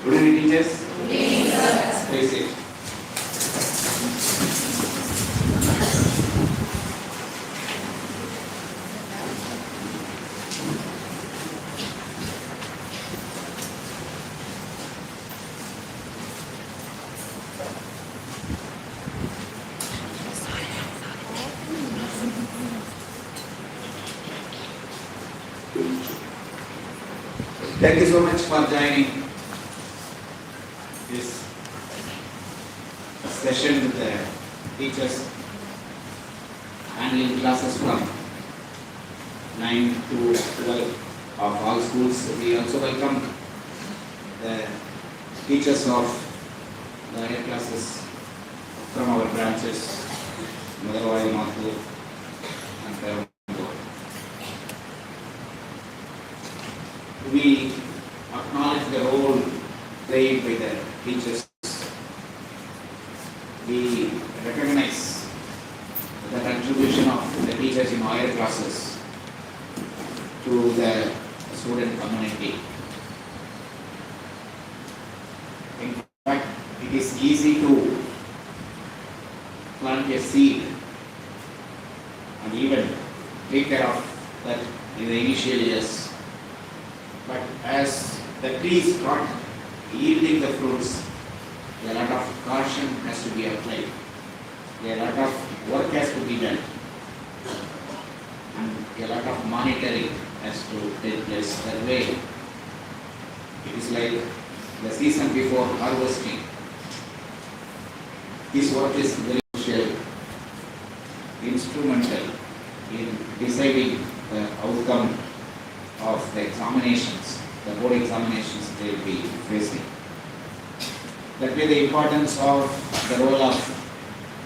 Good evening, teachers. Good evening, sir. Stay safe. Thank you so much for joining this session with the teachers handling classes from 9 to 12 of all schools. We also welcome the teachers of the higher classes from our branches, Madurai, Mattur, and Perambalur. We acknowledge the role played by the teachers. We recognize the contribution of the teachers in higher classes to the student community. In fact, it is easy to plant a seed and even take care of that in the initial years. But as the trees start yielding the fruits, a lot of caution has to be applied. A lot of work has to be done. And a lot of monitoring has to take place. That way, it is like the season before harvesting. This work is very crucial, instrumental in deciding the outcome of the examinations, the board examinations they will be facing. That way the importance of the role of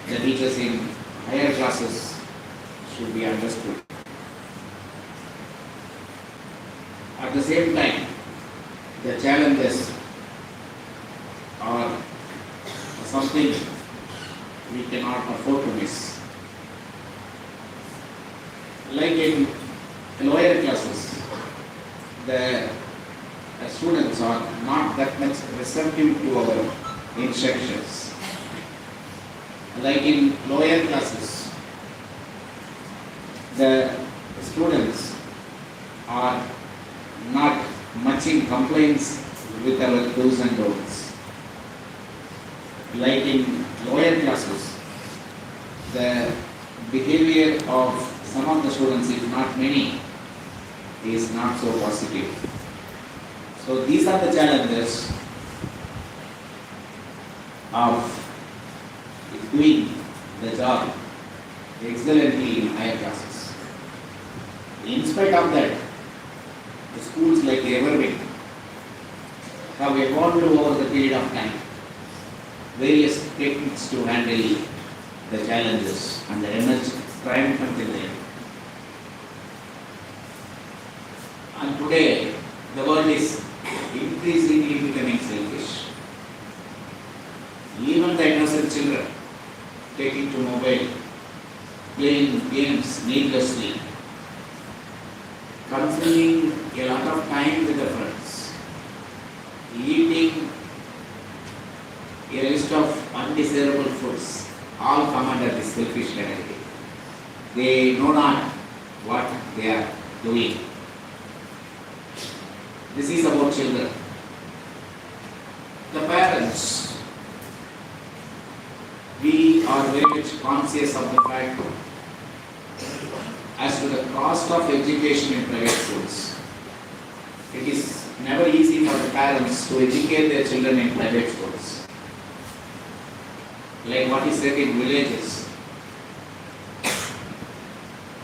the teachers in higher classes should be understood. At the same time, the challenges are something we cannot afford to miss. Like in lower classes, the students are not that much receptive to our instructions. Like in lower classes, the students are not much in compliance with our do's and don'ts. Like in lower classes, the behavior of some of the students, if not many, is not so positive. So these are the challenges of doing the job excellently in higher classes. In spite of that, the schools like Evergreen have evolved over the period of time various techniques to handle the challenges and the emerge triumphant in them. And today, the world is increasingly becoming selfish. Even the innocent children taking to mobile, playing games needlessly, consuming a lot of time with the friends, eating a list of undesirable foods, all come under this selfish category. They know not what they are doing. This is about children. The parents, we are very much conscious of the fact as to the cost of education in private schools. It is never easy for the parents to educate their children in private schools. Like what is said in villages,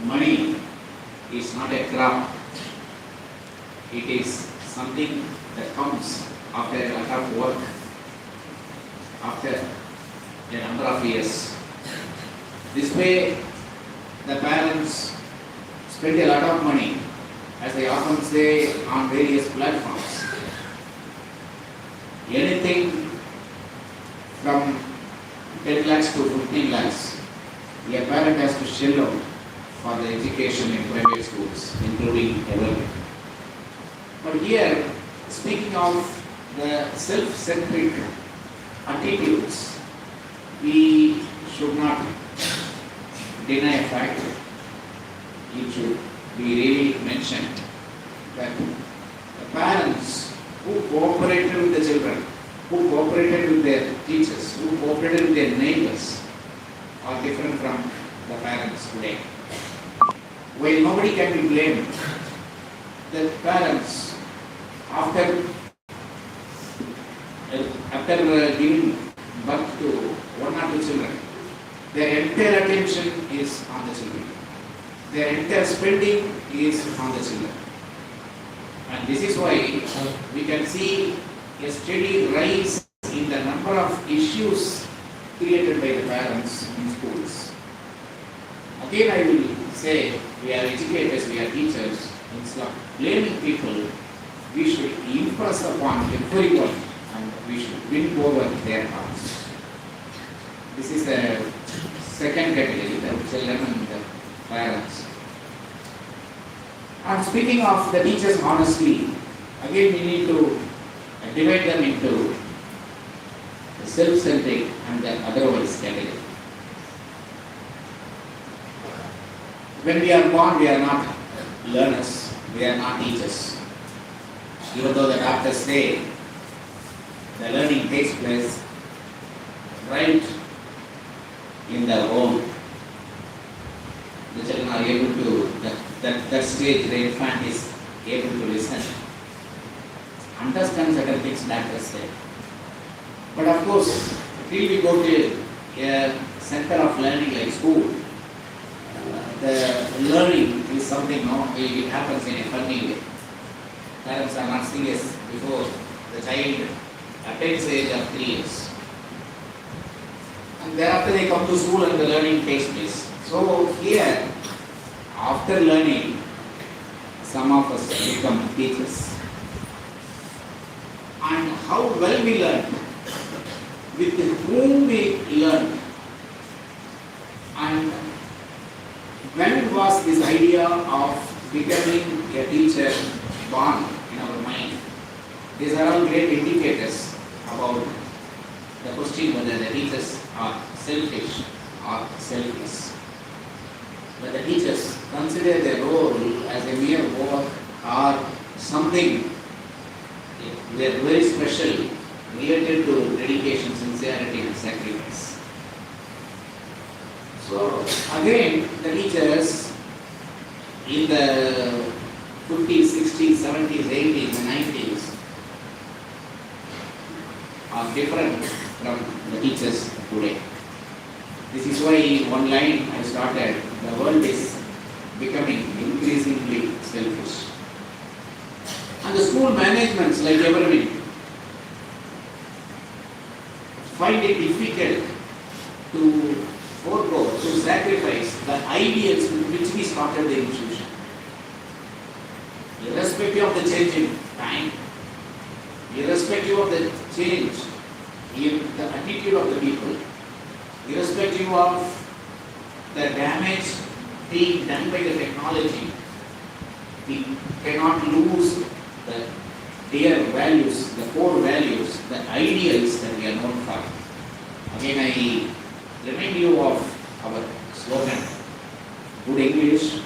money is not a crop. It is something that comes after a lot of work, after a number of years. This way, the parents spend a lot of money, as they often say on various platforms. Anything from 10 lakhs to 15 lakhs, a parent has to shell out for the education in private schools, including everything. But here, speaking of the self-centric attitudes, we should not deny a fact. It should be really mentioned that the parents who cooperated with the children, who cooperated with their teachers, who cooperated with their neighbors, are different from the parents today. While nobody can be blamed, the parents, after giving birth to one or two children, their entire attention is on the children. Their entire spending is on the children. And this is why we can see a steady rise in the number of issues created by the parents in schools. Again, I will say, we are educators, we are teachers. Instead of blaming people, we should impress upon everyone and we should win over their hearts. This is the second category, the children and the parents. And speaking of the teachers honestly, again we need to divide them into the self-centric and the otherwise category. When we are born, we are not learners, we are not teachers. Even though the doctors say the learning takes place right in the home, the children are able to, that stage, the infant is able to listen, understand certain things doctors say. But of course, till we go to a center of learning like school, the learning is something, it happens in a funny way. Parents are not serious before the child attains the age of 3 years. And thereafter they come to school and the learning takes place. So here, after learning, some of us become teachers. And how well we learn, with whom we learn, and when was this idea of becoming a teacher born in our mind? These are all great indicators about the question whether the teachers are selfish or selfless. But the teachers consider their role as a mere work or something very special related to dedication, sincerity and sacrifice. So again, the teachers in the 50s, 60s, 70s, 80s and 90s are different from the teachers today. This is why one line I started, the world is becoming increasingly selfish. And the school managements, like everything, find it difficult to forego, to sacrifice the ideals with which we started the institution. Irrespective of the change in time, irrespective of the change in the attitude of the people, irrespective of the damage being done by the technology, we cannot lose the dear values, the core values, the ideals that we are known for. Again, I remind you of our slogan, good English,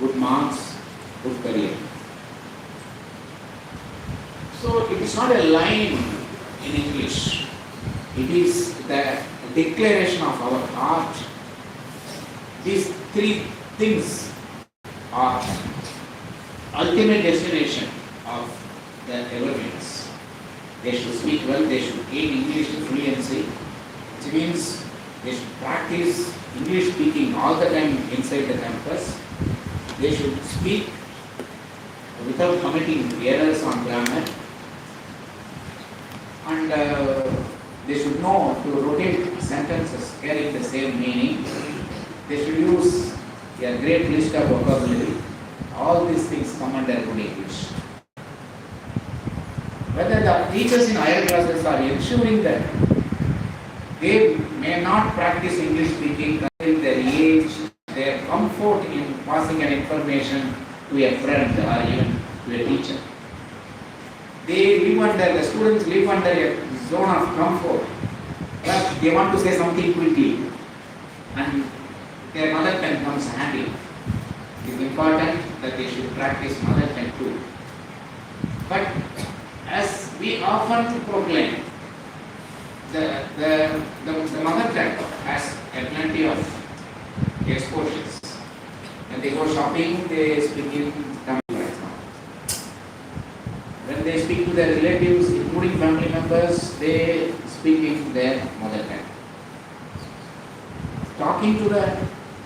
good marks, good career. So it is not a line in English. It is the declaration of our heart. These three things are ultimate destination of the evergreens. They should speak well, they should gain English fluency, which means they should practice English speaking all the time inside the campus. They should speak without committing errors on grammar, and they should know to rotate sentences carrying the same meaning. They should use a great list of vocabulary. All these things come under good English. Whether the teachers in higher classes are ensuring that they may not practice English speaking considering their age, their comfort in passing an information to a friend or even to a teacher. The students live under a zone of comfort. But they want to say something quickly and their mother tongue comes handy. It is important that they should practice mother tongue too. But as we often proclaim, the mother tongue has plenty of exposures. When they go shopping, they speak in Tamil, for example. When they speak to their relatives, including family members, they speak in their mother tongue. Talking to the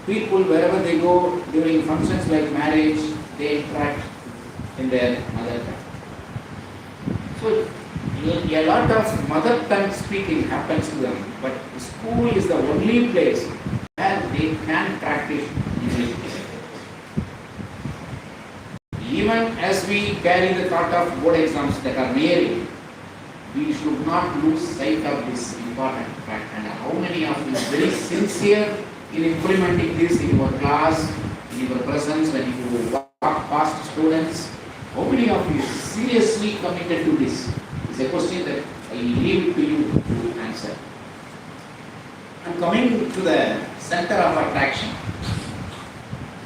people wherever they go during functions like marriage, they interact in their mother tongue. So a lot of mother tongue speaking happens to them, but school is the only place where they can practice English. Even as we carry the thought of board exams that are nearing, we should not lose sight of this important fact. And how many of you are very sincere in implementing this in your class, in your presence, when you walk past students? How many of you seriously committed to this? It's a question that I leave it to you to answer. And coming to the center of attraction,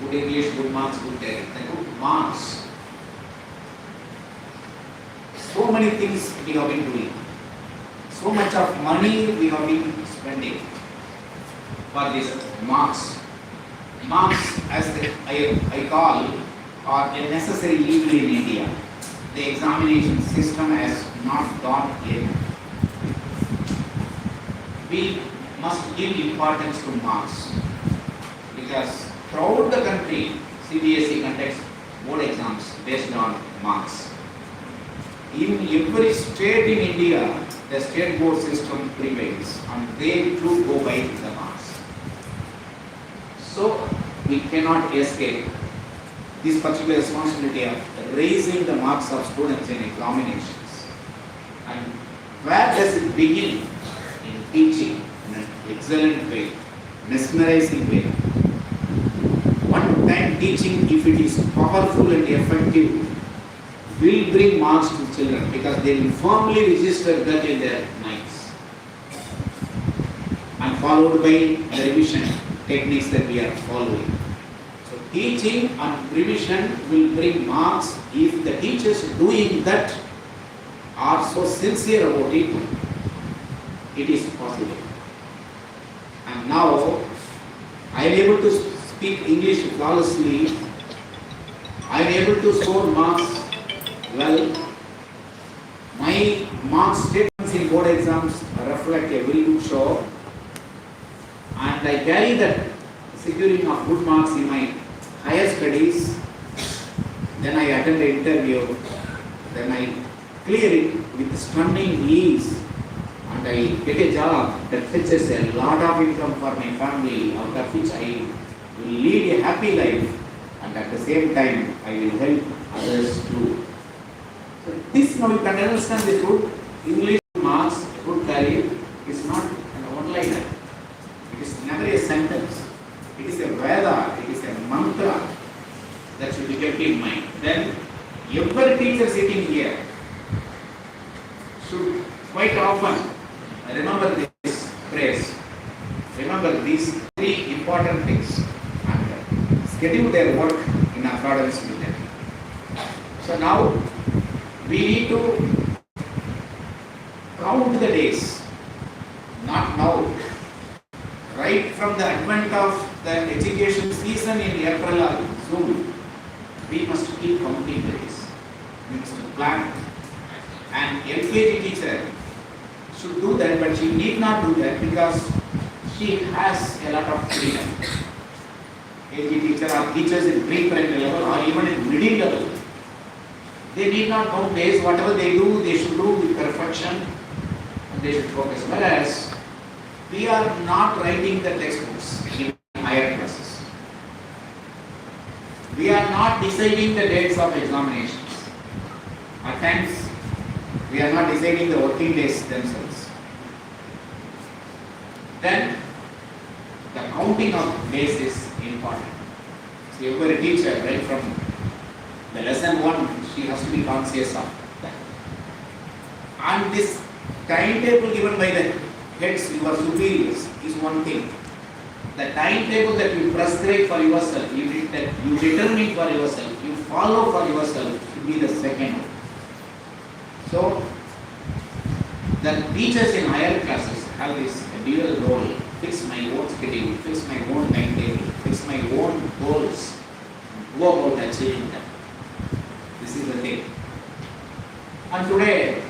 good English, good marks, good career. The good marks. So many things we have been doing. So much of money we have been spending for these marks. Marks, as I call, are a necessary evil in India. The examination system has not gone yet. We must give importance to marks because throughout the country, CBSE conducts board exams based on marks. In every state in India, the state board system prevails and they too go by the marks. So we cannot escape this particular responsibility of raising the marks of students in examinations. And where does it begin? In teaching in an excellent way, mesmerizing way. One-time teaching, if it is powerful and effective, will bring marks to children because they will firmly register that in their minds. And followed by the revision techniques that we are following. So teaching and revision will bring marks if the teachers doing that are so sincere about it. It is possible. And now I am able to speak English flawlessly. I am able to score marks well. My mark statements in board exams reflect a very good show, and I carry that securing of good marks in my higher studies. Then I attend the interview, then I clear it with stunning ease, and I get a job that fetches a lot of income for my family, out of which I will lead a happy life, and at the same time I will help others too. So this now you can understand the good English marks, good career is not an one-liner. It is never a sentence. It is a Veda, it is a mantra that should be kept in mind. Then every teacher sitting here should quite often remember this phrase, remember these three important things and schedule their work in in accordance with them. So now we need to count the days, not now. Right from the advent of the education season in April or June, we must keep counting the days. We must plan. And LKG teacher should do that, but she need not do that because she has a lot of freedom. KG teacher or teachers in pre-primary level or even in middle level, they need not count days. Whatever they do, they should do with perfection and they should focus. Whereas we are not writing the textbooks in higher classes. We are not deciding the dates of examinations. At times, we are not deciding the working days themselves. Then, the counting of days is important. So, if you are a teacher, right from the lesson 1, she has to be conscious of that. And this timetable given by the heads, your superiors, is one thing. The timetable that you prescribe for yourself, that you determine for yourself, you follow for yourself, should be the second one. So, the teachers in higher classes have this dual role: fix my own schedule, fix my own timetable, fix my own goals, go about achieving them. This is the thing. And today,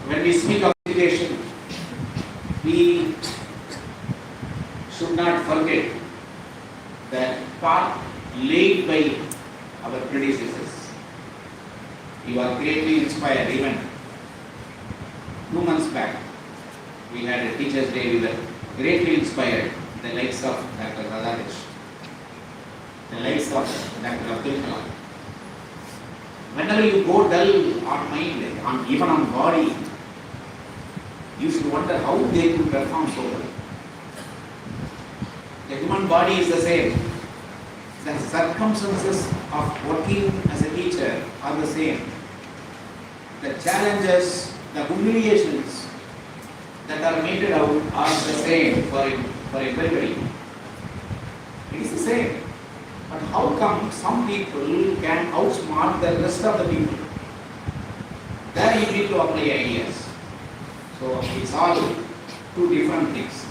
when we speak of education, we should not forget the path laid by our predecessors. You are greatly inspired. Even 2 months back, we had a Teachers' Day. We were greatly inspired. The likes of Dr. Radhakrishnan, the likes of Dr. Abdul Kalam. Whenever you go dull on mind, even on body, you should wonder how they could perform so well. The human body is the same. The circumstances of working as a teacher are the same. The challenges, the humiliations that are meted out are the same for everybody. It is the same. But how come some people can outsmart the rest of the people? There you need to apply ideas. So it's all two different things.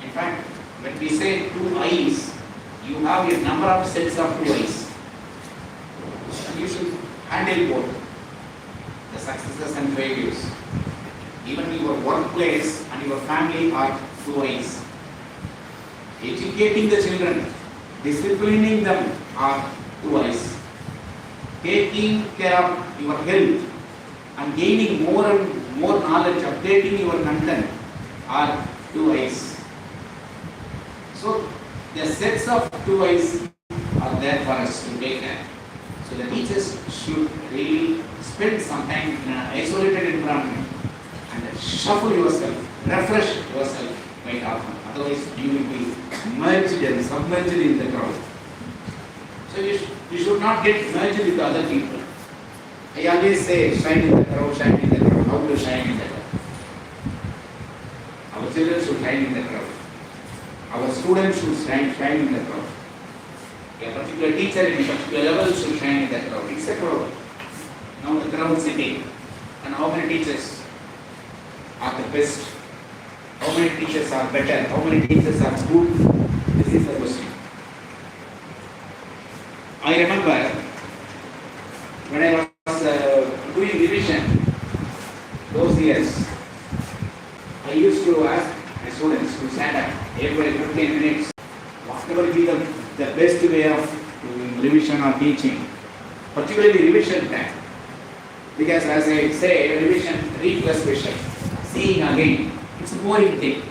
In fact, when we say 2 eyes, you have a number of sets of 2 eyes. And you should handle both, the successes and failures. Even your workplace and your family are 2 eyes. Educating the children, disciplining them are 2 eyes. Taking care of your health and gaining more and more knowledge, updating your content are 2 eyes. So, the sets of 2 eyes are there for us to take care. So, the teachers should really spend some time in an isolated environment and shuffle yourself, refresh yourself quite often. Otherwise, you will be merged and submerged in the crowd. So, you should not get merged with other people. I always say, shine in the crowd, shine in the crowd. How to shine in the crowd? Our children should shine in the crowd. Our students should shine in the crowd. A particular teacher in a particular level should shine in the crowd. It's a crowd. Now the crowd sitting. And how many teachers are the best? How many teachers are better? How many teachers are good? This is the question. I remember when I was doing revision those years, I used to ask my students to stand up every 15 minutes. Whatever be the best way of doing revision or teaching, particularly revision time. Because as I say, revision, read plus vision, seeing again, it's a boring thing.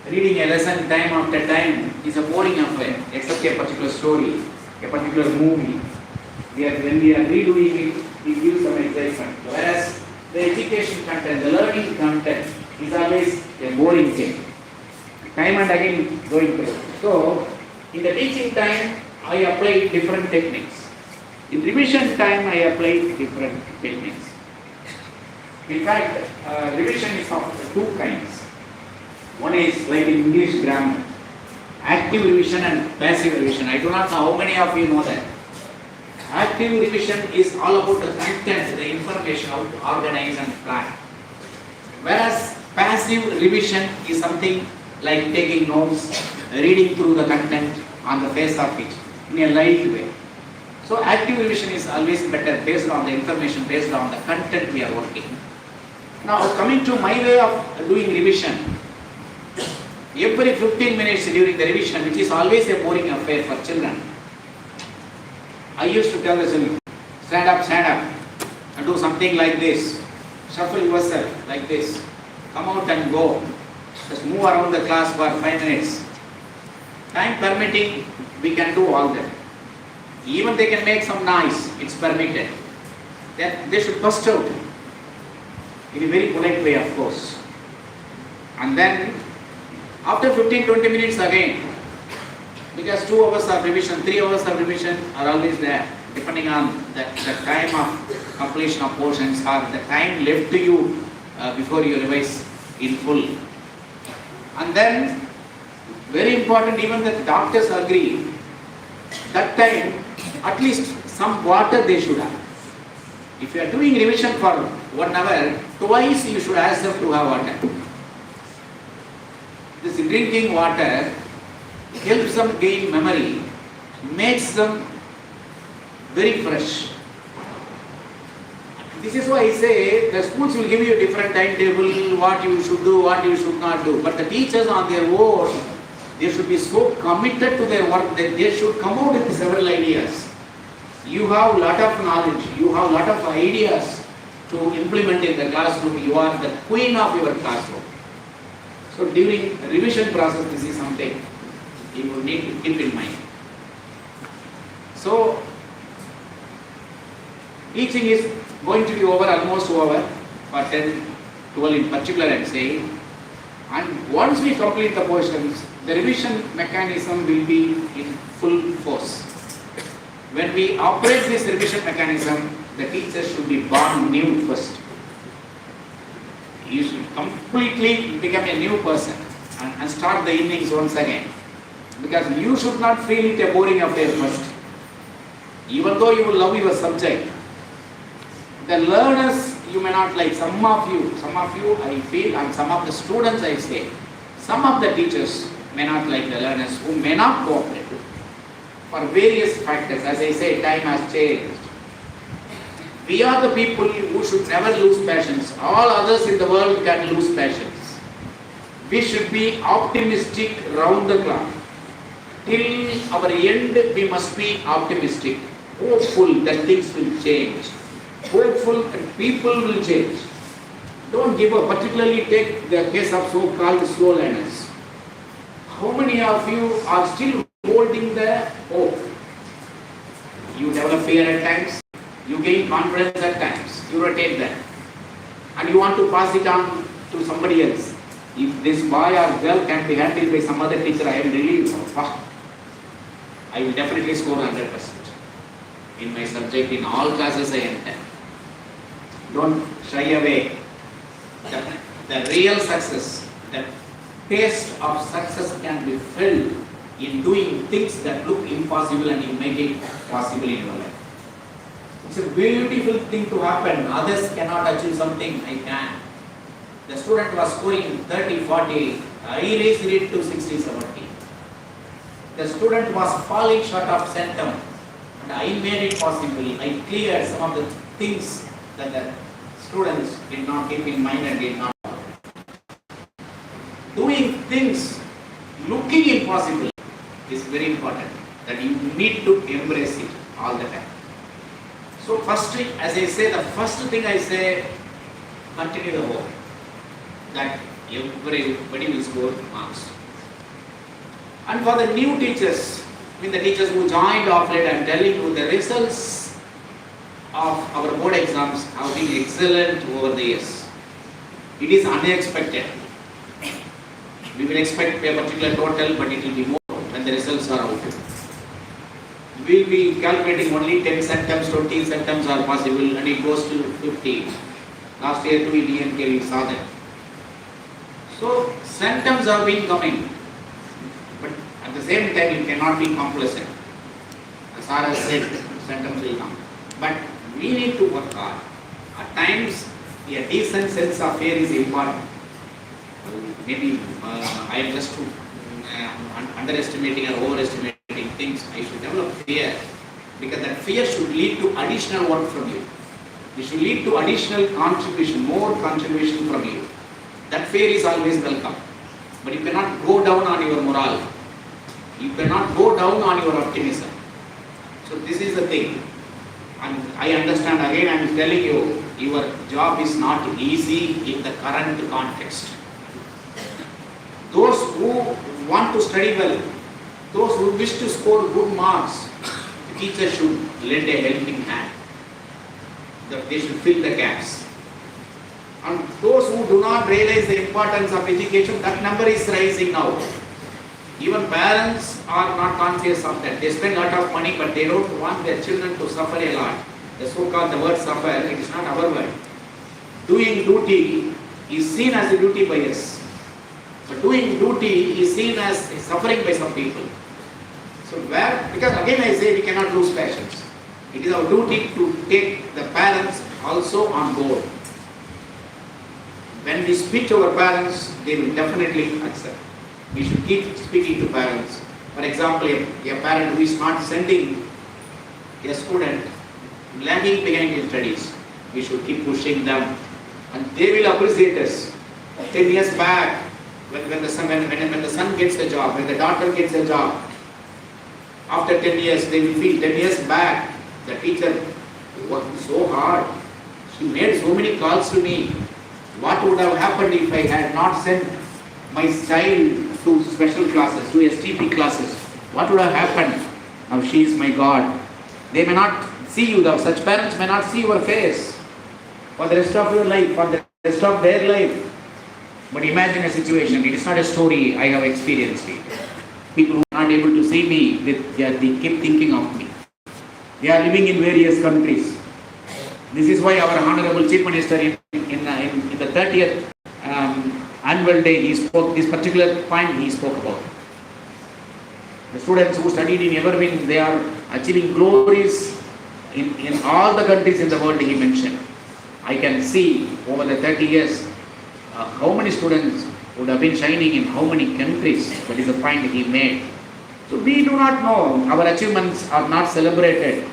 Reading a lesson time after time is a boring affair, except a particular story, a particular movie. When we are redoing it, we give some excitement. Whereas the education content, the learning content is always a boring thing. Time and again going through. So, in the teaching time, I apply different techniques. In revision time, I apply different techniques. In fact, revision is of 2 kinds. One is like in English grammar, active revision and passive revision. I do not know how many of you know that. Active revision is all about the content, the information, how to organize and plan. Whereas passive revision is something like taking notes, reading through the content on the face of it in a light way. So active revision is always better based on the information, based on the content we are working. Now coming to my way of doing revision, every 15 minutes during the revision, which is always a boring affair for children, I used to tell the children, stand up and do something like this, shuffle yourself like this, come out and go, just move around the class for 5 minutes. Time permitting, we can do all that. Even they can make some noise, it's permitted. Then they should burst out in a very polite way, of course. And then after 15-20 minutes again, because 2 hours of revision, 3 hours of revision are always there, depending on the time of completion of portions or the time left to you before you revise in full. And then, very important, even the doctors agree, that time at least some water they should have. If you are doing revision for 1 hour, twice you should ask them to have water. This drinking water helps them gain memory, makes them very fresh. This is why I say the schools will give you a different timetable, what you should do, what you should not do. But the teachers on their own, they should be so committed to their work that they should come out with several ideas. You have a lot of knowledge, you have a lot of ideas to implement in the classroom. You are the queen of your classroom. So during the revision process, this is something you will need to keep in mind. So teaching is going to be over, almost over, for 10, 12 in particular I am saying. And once we complete the portions, the revision mechanism will be in full force. When we operate this revision mechanism, the teacher should be born new first. You should completely become a new person and start the innings once again. Because you should not feel it a boring affair first. Even though you will love your subject, the learners you may not like. Some of you I feel, and some of the students I say, some of the teachers may not like the learners who may not cooperate for various factors. As I say, time has changed. We are the people who should never lose patience. All others in the world can lose patience. We should be optimistic round the clock. Till our end, we must be optimistic, hopeful that things will change, hopeful that people will change. Don't give up, particularly take the case of so-called slow learners. How many of you are still holding the hope? You develop fear at times, you gain confidence at times, you rotate that, and you want to pass it on to somebody else. If this boy or girl can be handled by some other teacher, I am relieved. I will definitely score 100% in my subject, in all classes I enter. Don't shy away. The real success, the taste of success can be felt in doing things that look impossible and you make it possible in your life. It's a beautiful thing to happen. Others cannot achieve something, I can. The student was scoring 30, 40, I raised it to 60, 70. The student was falling short of centum, and I made it possible. I cleared some of the things that the students did not keep in mind and did not. Doing things looking impossible is very important, that you need to embrace it all the time. So firstly, as I say, the first thing I say, continue the work, that everybody will score marks. And for the new teachers, the teachers who joined off late, I am telling you, the results of our board exams have been excellent over the years. It is unexpected. We will expect a particular total, but it will be more when the results are out. We will be calculating only 10 centums, 20 centums are possible, and it goes to 50. Last year, 2 DNK we saw that. So, centums have been coming. But at the same time, you cannot be complacent. As Sara said, sentence will come. But we need to work hard. At times, a decent sense of fear is important. Maybe I am just underestimating or overestimating things. I should develop fear, because that fear should lead to additional work from you. It should lead to additional contribution, more contribution from you. That fear is always welcome. But you cannot go down on your morale. You cannot go down on your optimism. So this is the thing. And I understand, again I am telling you, your job is not easy in the current context. Those who want to study well, those who wish to score good marks, the teacher should lend a helping hand. That they should fill the gaps. And those who do not realize the importance of education, that number is rising now. Even parents are not conscious of that. They spend a lot of money, but they don't want their children to suffer a lot. The so-called the word suffer, it is not our word. Doing duty is seen as a duty by us. But doing duty is seen as suffering by some people. So because again I say we cannot lose patience. It is our duty to take the parents also on board. When we speak to our parents, they will definitely accept. We should keep speaking to parents. For example, a parent who is not sending a student lagging behind in studies, we should keep pushing them, and they will appreciate us. 10 years back, when the son gets a job, when the daughter gets a job, after 10 years, they will feel 10 years back, the teacher worked so hard. She made so many calls to me. What would have happened if I had not sent my child to special classes, to STP classes? What would have happened? Now she is my God. They may not see you, such parents may not see your face for the rest of your life, for the rest of their life. But imagine a situation, it is not a story, I have experienced it. People who are not able to see me, they keep thinking of me. They are living in various countries. This is why our Honorable Chief Minister in the 30th annual day, he spoke this particular point he spoke about. The students who studied in Everwin, they are achieving glories in all the countries in the world, he mentioned. I can see over the 30 years how many students would have been shining in how many countries. That is the point he made. So we do not know, our achievements are not celebrated,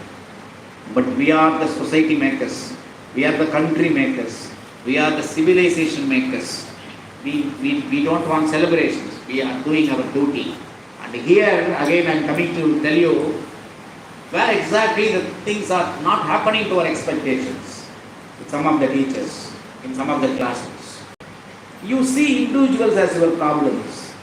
but we are the society makers, we are the country makers, we are the civilization makers. We don't want celebrations, we are doing our duty. And here again I am coming to tell you where exactly the things are not happening to our expectations. With some of the teachers, in some of the classes, you see individuals as your problems.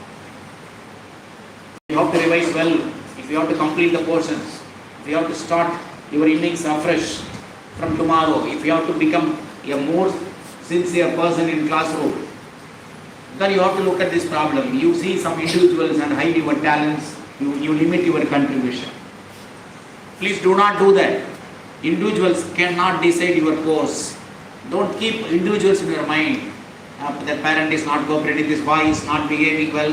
You have to revise well, if you have to complete the portions, if you have to start your innings afresh from tomorrow, if you have to become a more sincere person in classroom, then you have to look at this problem. You see some individuals and hide your talents, you limit your contribution. Please do not do that. Individuals cannot decide your course. Don't keep individuals in your mind. The parent is not cooperating, this boy is not behaving well,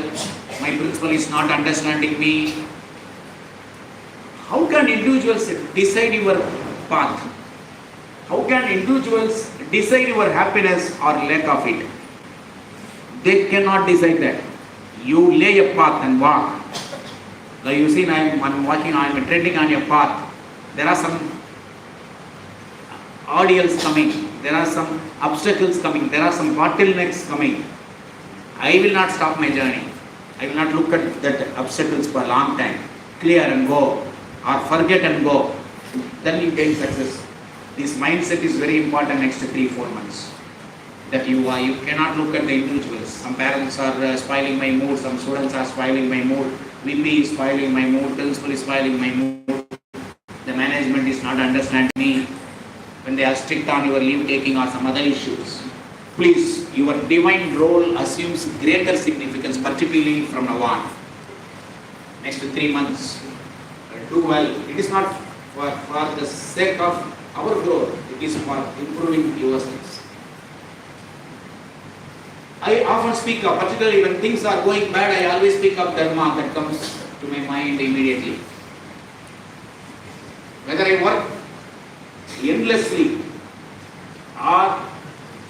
my principal is not understanding me. How can individuals decide your path? How can individuals decide your happiness or lack of it? They cannot decide that. You lay a path and walk. Like you see, I'm walking, I'm treading on your path. There are some ordeals coming, there are some obstacles coming, there are some bottlenecks coming. I will not stop my journey. I will not look at that obstacles for a long time. Clear and go, or forget and go. Then you gain success. This mindset is very important next 3-4 months. That you cannot look at the individuals. Some parents are spoiling my mood, some students are spoiling my mood, VP is spoiling my mood, principal is spoiling my mood, the management is not understanding me, when they are strict on your leave taking or some other issues. Please, your divine role assumes greater significance, particularly from now on. Next 3 months, do well. It is not for the sake of our growth, it is for improving yourselves. I often speak of, particularly when things are going bad, I always speak of Dharma that comes to my mind immediately. Whether I work endlessly or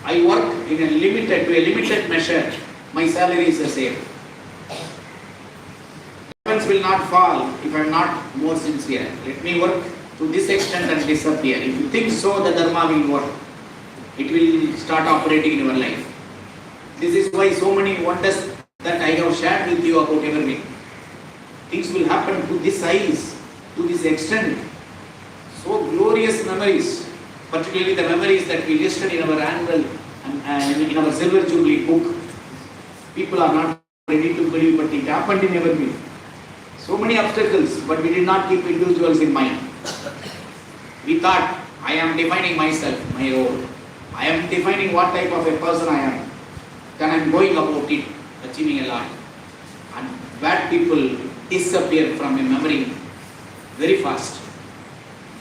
I work to a limited measure, my salary is the same. Heavens will not fall if I am not more sincere. Let me work to this extent and disappear. If you think so, the dharma will work. It will start operating in your life. This is why so many wonders that I have shared with you about everything. Things will happen to this size, to this extent. So glorious memories, particularly the memories that we listed in our annual and in our Silver Jubilee book. People are not ready to believe, but it happened in everything. So many obstacles, but we did not keep individuals in mind. We thought, I am defining myself, my role. I am defining what type of a person I am. Then I am going about it, achieving a lot. And bad people disappear from your memory very fast.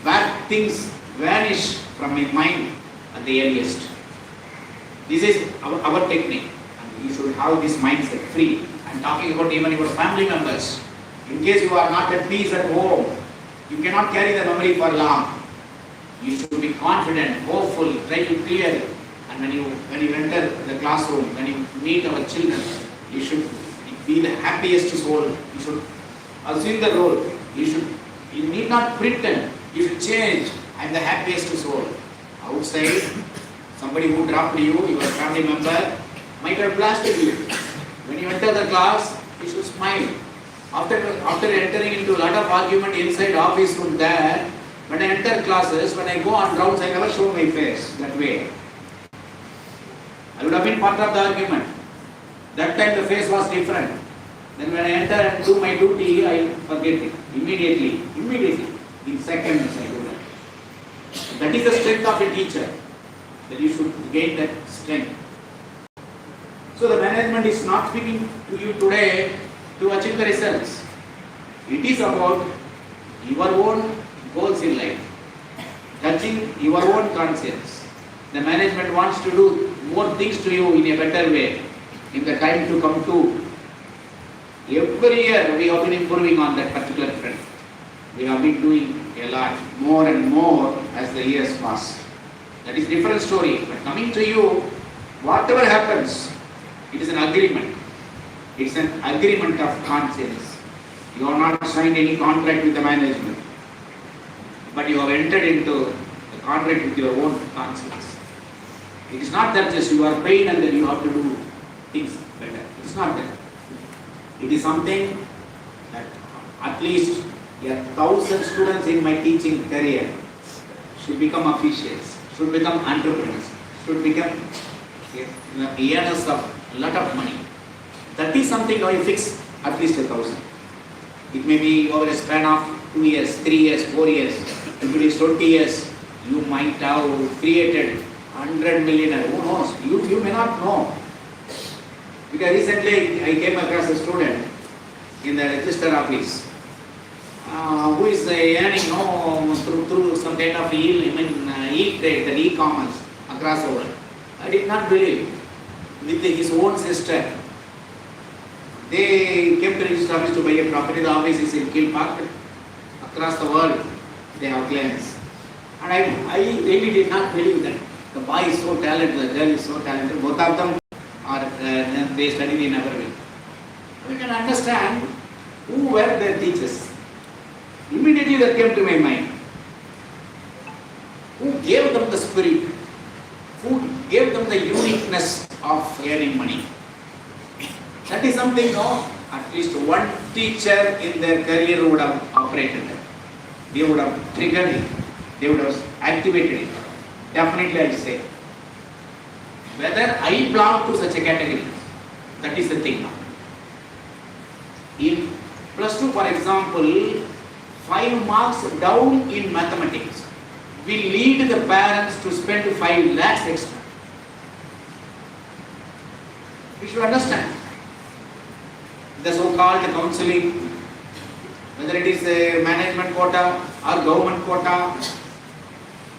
Bad things vanish from your mind at the earliest. This is our technique. And you should have this mindset free. I am talking about even your family members. In case you are not at peace at home, you cannot carry the memory for long. You should be confident, hopeful, try to clear. And when you enter the classroom, when you meet our children, you should be the happiest soul. You should assume the role. You need not pretend. You should change. I am the happiest soul. Outside, somebody who dropped you, your family member, might have blasted you. When you enter the class, you should smile. After entering into a lot of argument inside office room there, when I enter classes, when I go on rounds, I never show my face that way. I would have been part of the argument. That time the face was different. Then when I enter and do my duty, I forget it. Immediately. In seconds I do that. That is the strength of a teacher. That you should gain that strength. So the management is not speaking to you today to achieve the results. It is about your own goals in life, touching your own conscience. The management wants to do more things to you in a better way. In the time to come to, every year we have been improving on that particular front. We have been doing a lot more and more as the years pass. That is a different story. But coming to you, whatever happens, it is an agreement. It's an agreement of conscience. You have not signed any contract with the management, but you have entered into the contract with your own conscience. It is not that just you are paid and then you have to do things better. It's not that. It is something that at least 1,000 students in my teaching career should become officials, should become entrepreneurs, should become earners of a lot of money. That is something I fix at least 1,000. It may be over a span of 2 years, 3 years, 4 years. If it is 20 years, you might have created 100 million. Who knows? You may not know. Because recently I came across a student in the register office who is earning through some kind of e-trade, the e-commerce across the world. I did not believe. With his own sister, they came to register office to buy a property. The office is in Kilpatrick. Across the world, they have clients. And I really did not believe that. The boy is so talented, the girl is so talented. Both of them are they studied in Nagarville. We can understand who were their teachers. Immediately that came to my mind. Who gave them the spirit? Who gave them the uniqueness of earning money? That is something, no? At least one teacher in their career would have operated it. They would have triggered it. They would have activated it. Definitely I say. Whether I belong to such a category, that is the thing now. In plus 2, for example, 5 marks down in mathematics will lead the parents to spend 5 lakhs extra. We should understand. The so-called counseling, whether it is a management quota or government quota,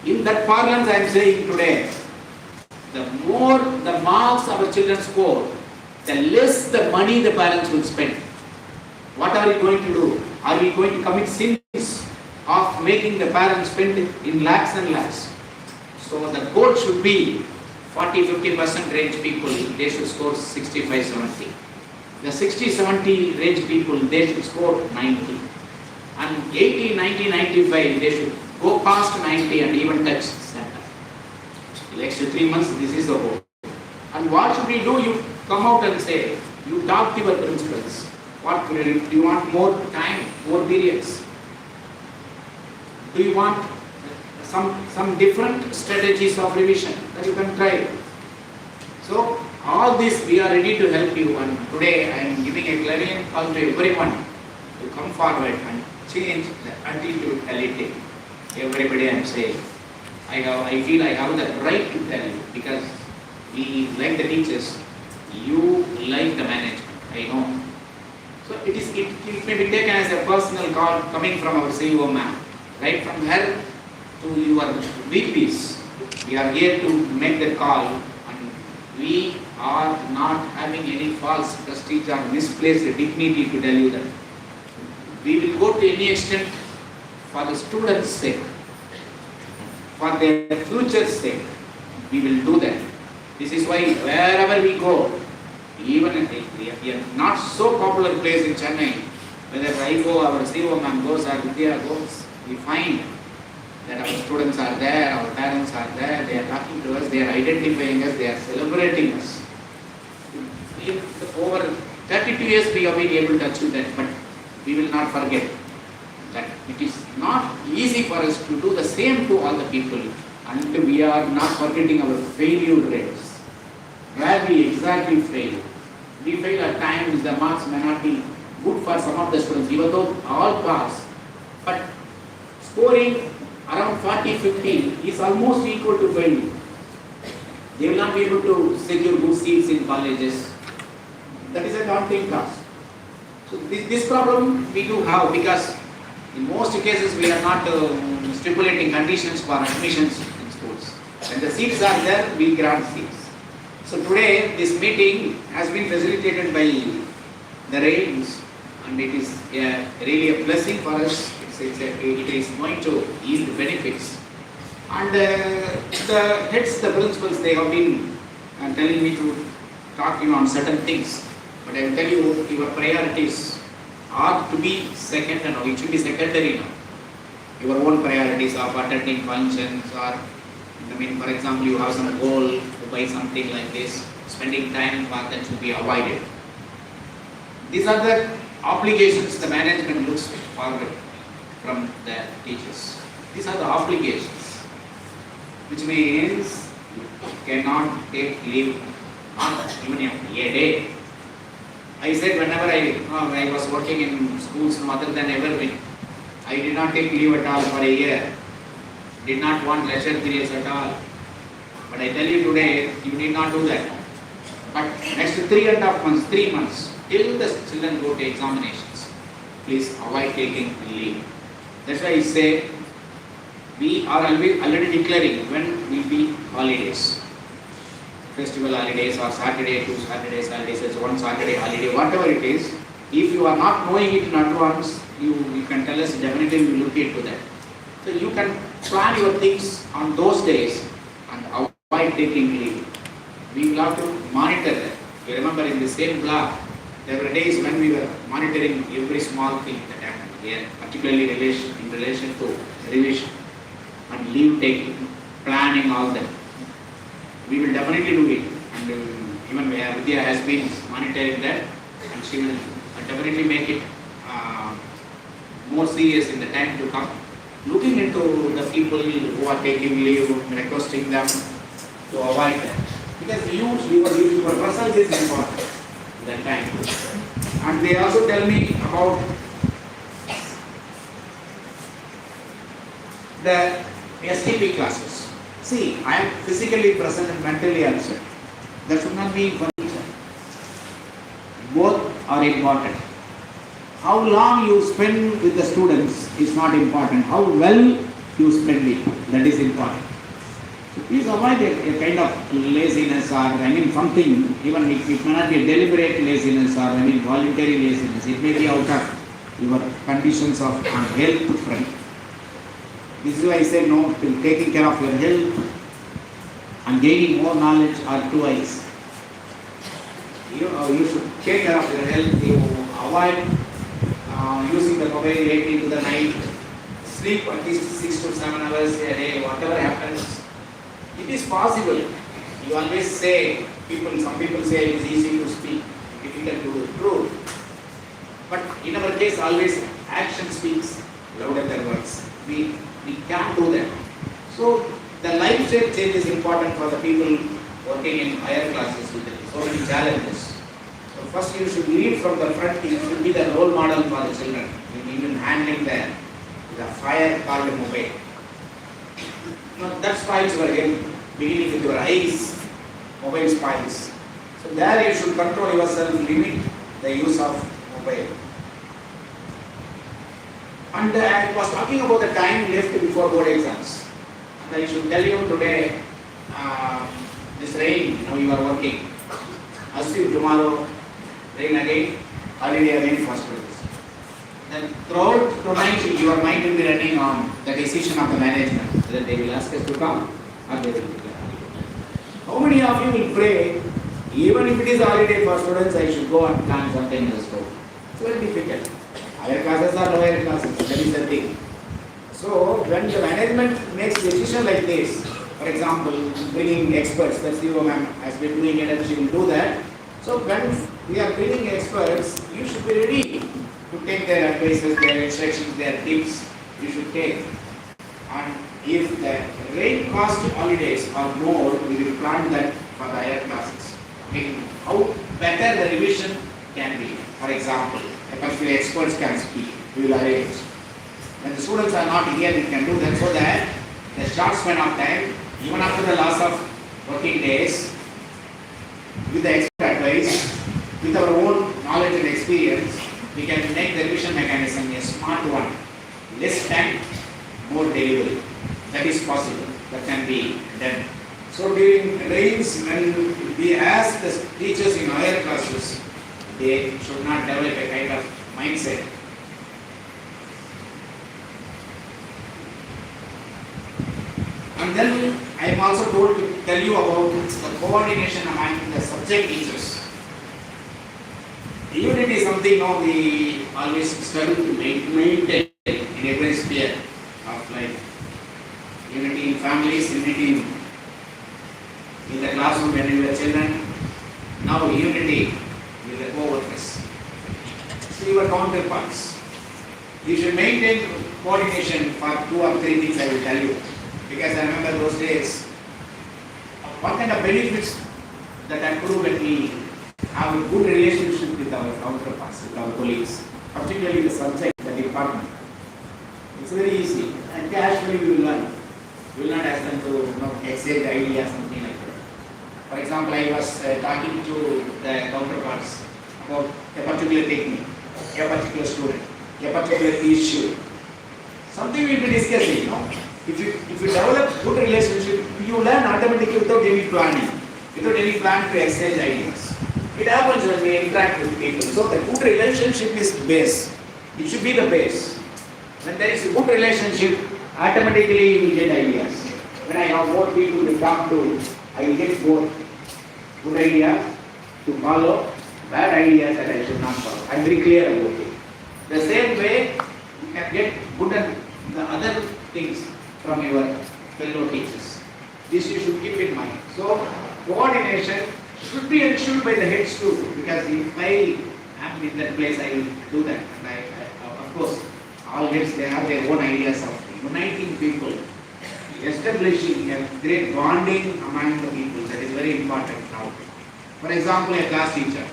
in that parlance I am saying today, the more the marks our children score, the less the money the parents will spend. What are we going to do? Are we going to commit sins? of making the parents spend in lakhs and lakhs. So the goal should be 40-50% range people, they should score 65-70. The 60-70 range people, they should score 90. And 80, 90, 95, they should go past 90 and even touch center. Next 3 months, this is the goal. And what should we do? You come out and say, you talk to your principals. What do you want? More time, more periods? Do you want some different strategies of revision that you can try? So all this we are ready to help you, and today I am giving a clarion call to everyone to come forward and change the attitude a little. Everybody I am saying, I feel I have the right to tell you, because we like the teachers, you like the management, I know. So it may be taken as a personal call coming from our CEO ma'am, right from her to your VPs. We are here to make the call, and we are not having any false prestige or misplaced dignity to tell you that. We will go to any extent for the students' sake, for their future's sake. We will do that. This is why wherever we go, even in a not so popular place in Chennai, whether I go, our CEO ma'am goes, or Vidya goes, we find that our students are there, our parents are there, they are talking to us, they are identifying us, they are celebrating us. Over 32 years we have been able to achieve that, but we will not forget that it is not easy for us to do the same to all the people until we are not forgetting our failure rates. Where we exactly fail. We fail at times, the marks may not be good for some of the students, even though all pass. But scoring around 40-50 is almost equal to failure. They will not be able to secure good seats in colleges. That is a daunting task. So this problem we do have, because in most cases we are not stipulating conditions for admissions in schools. When the seats are there, we grant seats. So today this meeting has been facilitated by the RAINS, and it is really a blessing for us. It is going to yield benefits. And the heads, the principals, they have been telling me to talk on certain things. But I will tell you, your priorities are to be second, it should be secondary now. Your own priorities of attending functions, or for example, you have some goal to buy something like this, spending time for that should be avoided. These are the obligations the management looks forward from the teachers. These are the obligations, which means you cannot take leave, not even a day. I said whenever I was working in schools other than Evergreen, I did not take leave at all for a year. Did not want lecture periods at all. But I tell you today, you need not do that. But next 3.5 months, 3 months, till the children go to examinations, please avoid taking leave. That's why I say, we are already declaring when will be holidays. Festival holidays or Saturday, 2 Saturdays, holidays, 1 Saturday holiday, whatever it is. If you are not knowing it in advance, you can tell us, definitely we will look into that. So you can plan your things on those days and avoid taking leave. We will have to monitor that. You remember in the same block, there were days when we were monitoring every small thing that happened here, particularly in relation to revision and leave taking, planning, all that. We will definitely do it, and even Vidya has been monitoring that, and she will definitely make it more serious in the time to come. Looking into the people who are taking leave, requesting them to avoid that. Because your presence is important that time. And they also tell me about the STP classes. See, I am physically present and mentally absent. That should not be for teacher. Both are important. How long you spend with the students is not important. How well you spend it, that is important. So please avoid a kind of laziness, or something, even it may not be a deliberate laziness or voluntary laziness. It may be out of your conditions of health front. This is why I said no to taking care of your health and gaining more knowledge are two eyes. You should take care of your health. You avoid using the mobile late into the night. Sleep at least 6 to 7 hours a day. Whatever happens, it is possible. You always say some people say it is easy to speak, difficult to do. True. But in our case, always action speaks louder than words. We can't do that. So the lifestyle change is important for the people working in higher classes with so many challenges. So first you should lead from the front. You should be the role model for the children. Even handling the fire called mobile. Now that spoils your health. Beginning with your eyes, mobile spoils. So there you should control yourself, limit the use of mobile. And I was talking about the time left before board exams. And I should tell you today, this rain, you are working. Assume tomorrow, rain again, holiday again, first days. Then throughout tonight, your mind will be running on the decision of the management, whether they will ask us to come or they will declare holiday. How many of you will pray, even if it is a holiday for students, I should go and plan something in the school? It's very difficult. Higher classes or lower classes, that is the thing. So when the management makes decision like this, for example, bringing experts, that's the ma'am has been doing it and she will do that. So when we are bringing experts, you should be ready to take their advices, their instructions, their tips, you should take. And if the rate cost holidays are more, we will plan that for the higher classes. How better the revision can be. For example, a particular experts can speak, we will arrange. When the students are not here, we can do that so that the short span of time, even after the loss of working days, with the expert advice, with our own knowledge and experience, we can make the revision mechanism a smart one. Less time, more delivery. That is possible. That can be done. So during rains, when we ask the teachers in higher classes, they should not develop a kind of mindset. And then I am also told to tell you about the coordination among the subject teachers. Unity is something we always struggle to maintain in every sphere of life. Unity in families, unity in the classroom when we were children. Now unity with the co-workers. See your counterparts. You should maintain coordination for 2 or 3 things I will tell you. Because I remember those days, what kind of benefits that accrue when we have a good relationship with our counterparts, with our colleagues, particularly the subject, the department. It's very easy and casually we will learn. We will not ask them to exchange ideas, something like that. For example, I was talking to the counterparts about a particular technique, a particular student, a particular issue. Something we will be discussing, If you develop good relationship, you learn automatically without any planning, without any plan to exchange ideas. It happens when we interact with people. So the good relationship is base. It should be the base. When there is a good relationship, automatically you will get ideas. When I have more people to talk to, I will get more good ideas to follow, bad ideas that I should not follow. I am very clear about it. The same way, you can get good and the other things from your fellow teachers. This you should keep in mind. So, coordination should be ensured by the heads too, because if I am in that place, I will do that. And of course, all heads, they have their own ideas of uniting people, establishing a great bonding among the people. That is very important now. For example, a class teacher,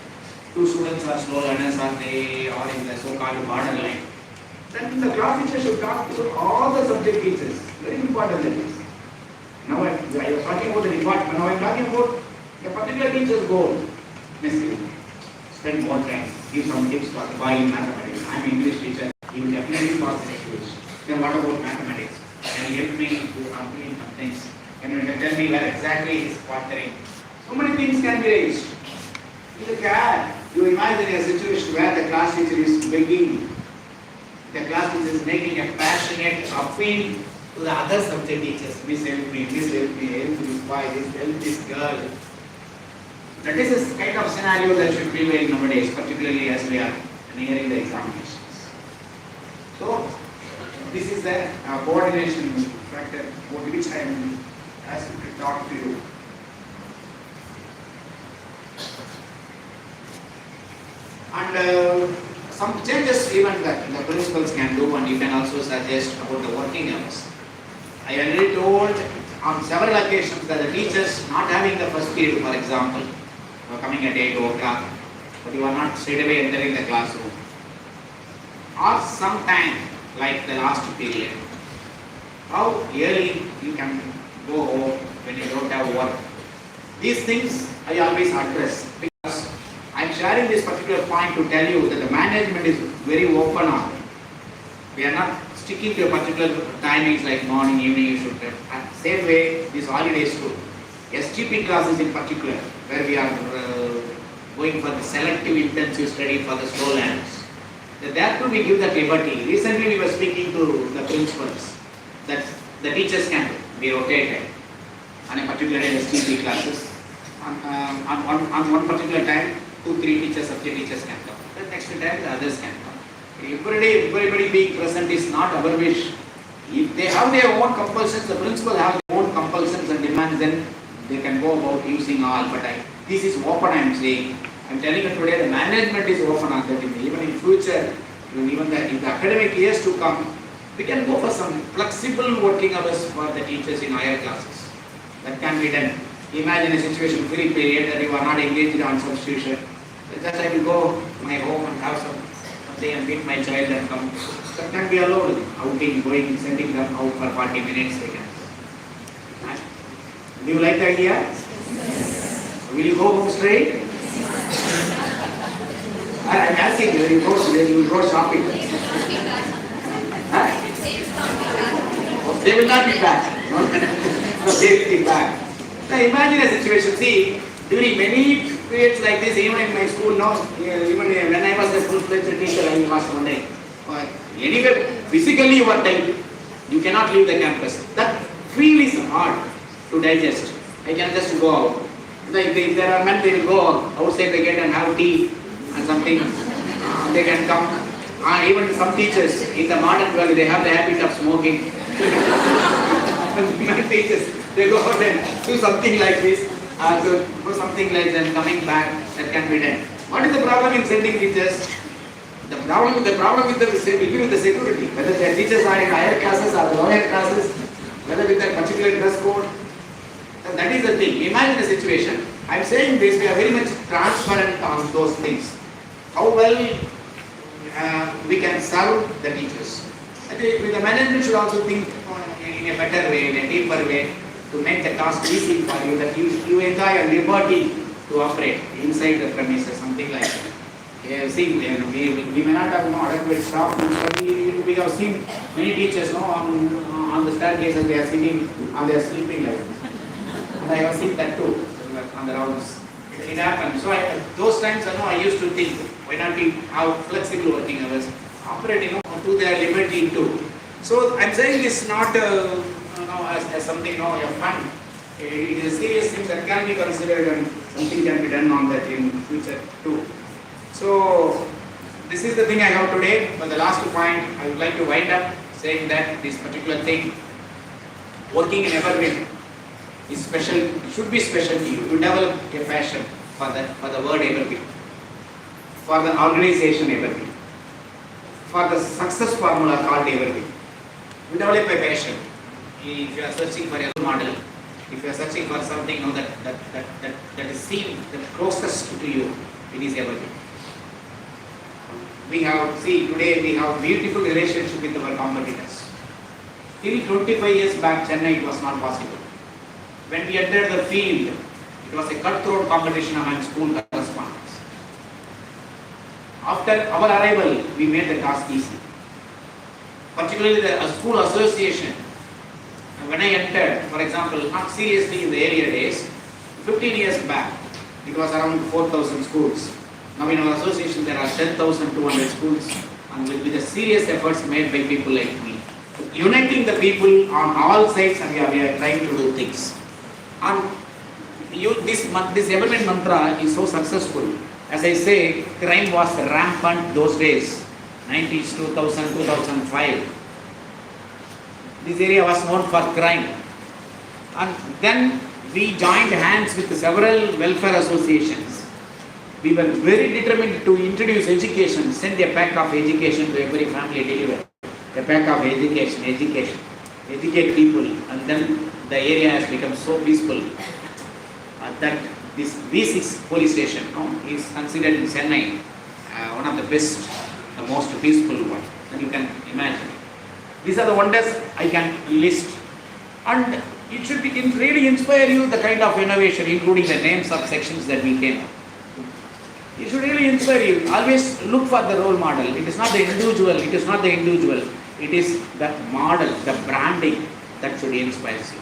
2 students are slow learners or they are in the so-called borderline. Then the class teacher should talk to all the subject teachers. Very important that is. Now I was talking about the department. Now I am talking about a particular teacher's goal. Missing. Spend more time. Give some tips for the boy in mathematics. I am an English teacher. He will definitely pass the English. Then what about mathematics? Can you help me to complete some things? Can you tell me where exactly he is partnering? So many things can be raised. In the car, you imagine a situation where the class teacher is begging. The class teacher is making a passionate appeal to the other subject teachers. Please help me, help this boy, help this girl. That is a kind of scenario that should prevail nowadays, particularly as we are nearing the examinations. So, this is the coordination factor about which I am asked to talk to you. And some changes even that the principals can do, and you can also suggest about the working hours. I already told on several occasions that the teachers not having the first period, for example, coming at 8 o'clock, but you are not straight away entering the classroom. Or sometime like the last period, how early you can go home when you don't have work. These things I always address because I am sharing this particular point to tell you that the management is very open on it. We are not sticking to a particular timings like morning, evening, you should have. Same way, these holidays too. SGP classes in particular, where we are going for the selective intensive study for the slow learners. There too we give the liberty. Recently we were speaking to the principals that the teachers can be rotated on a particular SGP classes. On one particular time, 2-3 teachers, subject teachers can come. The next time the others can come. Everybody being present is not our wish. If they have their own compulsions, the principal have their own compulsions and demands, then they can go about using all. But this is open, I am saying. I am telling you today, the management is open on that. Even in future, even if the academic years to come, we can go for some flexible working hours for the teachers in higher classes. That can be done. Imagine a situation, free period, that you are not engaged on substitution. Just I will go to my home and have something and meet my child and come. That can be allowed. Outing, going, sending them out for 40 minutes. They can. Do you like the idea? Yes. Will you go home straight? I am asking you, you will go shopping. Huh? They will not be back. No, they will be back. Now imagine a situation. See, during many periods like this, even in my school, even when I was a full-fledged teacher, I was one day. Anyway, physically you are tight. You cannot leave the campus. That feel is hard to digest. I can just go out. If there are men, they will go outside the gate and have tea and something. They can come. Even some teachers in the modern world, they have the habit of smoking. Men teachers, they go out and do something like this. Do something like that, coming back, that can be done. What is the problem in sending teachers? The problem with the security. Whether the teachers are in higher classes or lower classes, whether with a particular dress code. That is the thing. Imagine the situation. I am saying this, we are very much transparent on those things. How well we can serve the teachers. I think the management should also think in a better way, in a deeper way, to make the task easy for you, that you enjoy a liberty to operate inside the premises, something like that. See, we may not have adequate staff, but we have seen many teachers on the staircases, they are sitting and they are sleeping like this. And I have seen that too on the rounds. It happens. So those times I used to think, why not we have flexible working hours, operating to their liberty too. So I'm saying this not as something a fun. It is a serious thing that can be considered and something can be done on that in future too. So this is the thing I have today. For the last point, I would like to wind up saying that this particular thing, working in Evergreen, is special. It should be special to you. You develop a passion for the word Evergreen, for the organization Evergreen, for the success formula called Evergreen. You develop a passion. If you are searching for a model, if you are searching for something that is seen the closest to you, it is Evergreen. Today we have beautiful relationship with our competitors. Till 25 years back, Chennai, it was not possible. When we entered the field, it was a cutthroat competition among school correspondents. After our arrival, we made the task easy. Particularly the school association. When I entered, for example, not seriously in the earlier days, 15 years back, it was around 4,000 schools. Now in our association there are 10,200 schools, and with the serious efforts made by people like me. uniting the people on all sides, and we are trying to do things. And this Evergreen mantra is so successful. As I say, crime was rampant those days, 90s, 2000, 2005. This area was known for crime. And then we joined hands with several welfare associations. We were very determined to introduce education, send a pack of education to every family, deliver a pack of education, educate people, and then the area has become so peaceful that this V6 police station is considered in Chennai one of the best, the most peaceful one, and you can imagine. These are the wonders I can list, and it should really inspire you the kind of innovation, including the names of sections that we came up. It should really inspire you. Always look for the role model. It is not the individual. It is not the individual. It is the model, the branding that should inspire you.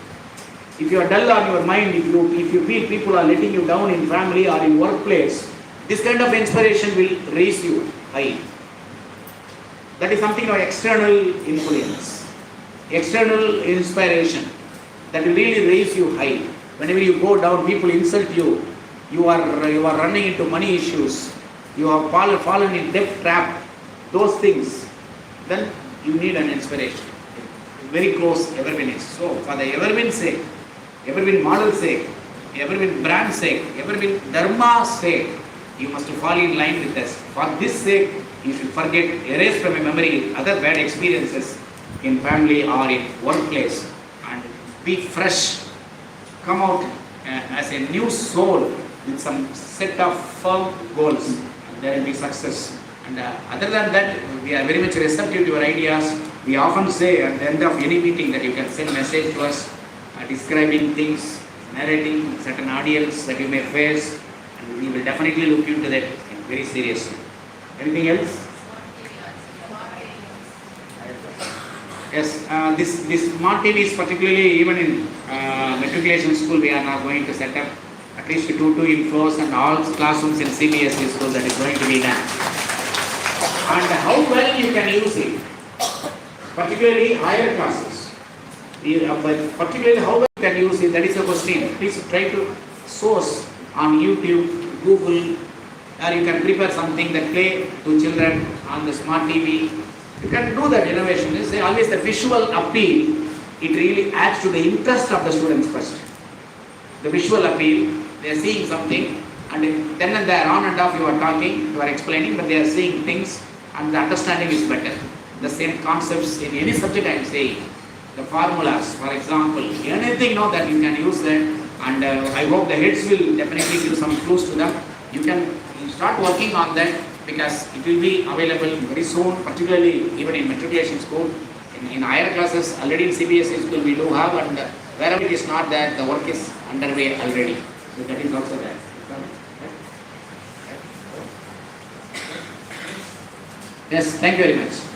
If you are dull on your mind, if you feel people are letting you down in family or in workplace, this kind of inspiration will raise you high. That is something of external influence, external inspiration that will really raise you high. Whenever you go down, people insult you. You are running into money issues. You have fallen in debt trap. Those things. Then you need an inspiration. Very close Evergreen is. So for the Evergreen sake, Evergreen model sake, Evergreen brand sake, Evergreen dharma sake, you must fall in line with us. For this sake, you should erase from your memory other bad experiences in family or in workplace, and be fresh. Come out as a new soul with some set of firm goals, and there will be success. And other than that, we are very much receptive to your ideas. We often say at the end of any meeting that you can send message to us describing things, narrating certain audience that you may face, and we will definitely look into that very seriously. Anything else? Yes, this smart TV is particularly even in matriculation school we are now going to set up at least 2 inflows and all classrooms in CBSE school that is going to be done. And how well you can use it, particularly higher classes. But particularly how well you can use it, that is the question. Please try to source on YouTube, Google, or you can prepare something that play to children on the smart TV. You can do that innovation. It's always the visual appeal. It really adds to the interest of the students first. The visual appeal, they are seeing something, and then and there, on and off you are talking, you are explaining, but they are seeing things and the understanding is better. The same concepts in any subject I am saying. The formulas, for example, anything that you can use that, and I hope the heads will definitely give some clues to them. You can start working on that because it will be available very soon, particularly even in matriculation school. In higher classes, already in CBSE school we do have, and wherever it is not there, the work is underway already. So that is also there. Yes, thank you very much.